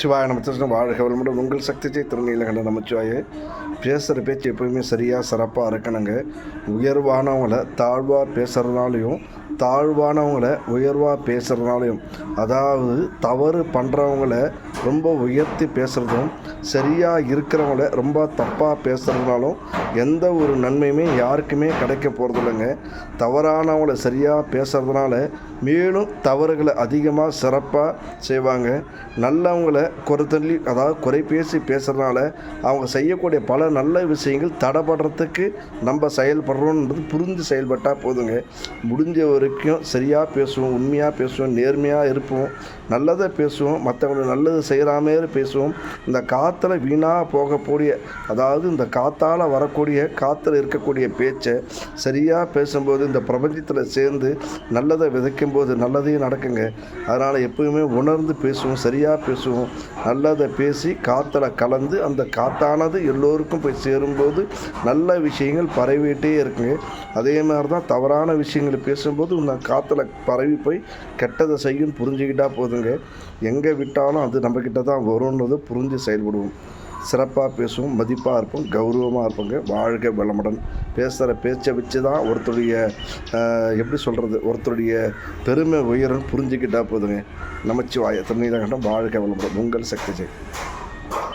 சிவாய நமச்சிவாய வாழ்க வளமுடன். உங்கள் சக்தி ஜெய் திருநீலகண்ட நமச்சிவாய. பேசுகிற பேச்சு எப்போயுமே சரியாக சிறப்பாக இருக்கணுங்க. உயர்வானவங்களை தாழ்வாக பேசுகிறதுனாலையும் தாழ்வானவங்களை உயர்வாக பேசுகிறதுனாலையும், அதாவது தவறு பண்ணுறவங்கள ரொம்ப உயர்த்தி பேசுகிறதும் சரியாக இருக்கிறவங்கள ரொம்ப தப்பாக பேசுகிறதுனாலும் எந்த ஒரு நன்மையுமே யாருக்குமே கிடைக்க போகிறதில்லைங்க. தவறானவங்கள சரியாக பேசுகிறதுனால மேலும் தவறுகளை அதிகமாக சிறப்பாக செய்வாங்க. நல்லவங்களை குறை தள்ளி, அதாவது குறை பேசி பேசுகிறதுனால அவங்க செய்யக்கூடிய பல நல்ல விஷயங்கள் தடைப்படுறதுக்கு நம்ம செயல்படுறோன்றது புரிஞ்சு செயல்பட்டால் போதுங்க. முடிஞ்ச வரைக்கும் சரியாக பேசுவோம், உண்மையாக பேசுவோம், நேர்மையாக இருப்போம், நல்லதை பேசுவோம், மற்றவங்களுக்கு நல்லது செய்கிற மாரி பேசுவோம். இந்த காற்றுல வீணாக போகக்கூடிய, அதாவது இந்த காற்றால் வரக்கூடிய காற்றுல இருக்கக்கூடிய பேச்சை சரியாக பேசும்போது இந்த பிரபஞ்சத்தில் சேர்ந்து நல்லதை விதைக்கும் போது நல்லதையும் நடக்குங்க. அதனால் எப்போயுமே உணர்ந்து பேசுவோம், சரியாக பேசுவோம், நல்லதை பேசி காற்றுல கலந்து அந்த காற்றானது எல்லோருக்கும் போய் சேரும்போது நல்ல விஷயங்கள் பரவிட்டே இருக்குங்க. அதே மாதிரி தான் தவறான விஷயங்களை பேசும்போது இந்த காற்றுல பரவி போய் கெட்டதை செய்யும் புரிஞ்சுக்கிட்டால் போதுங்க. எங்கே விட்டாலும் அது நம்மக்கிட்ட தான் வரும்ன்றது புரிஞ்சு செயல்படுவோம். சிறப்பாக பேசுவோம், மதிப்பாக இருப்போம், கௌரவமாக இருப்போங்க. வாழ்க வளமுடன். பேசுகிற பேச்சை வச்சு தான் ஒருத்தருடைய எப்படி சொல்கிறது, ஒருத்தருடைய பெருமை உயரம் புரிஞ்சுக்கிட்டால் போதுங்க. நமச்சிவாய திருநீலகண்டம். வாழ்க வளமுடன். உங்கள் சக்தி ஜெய்.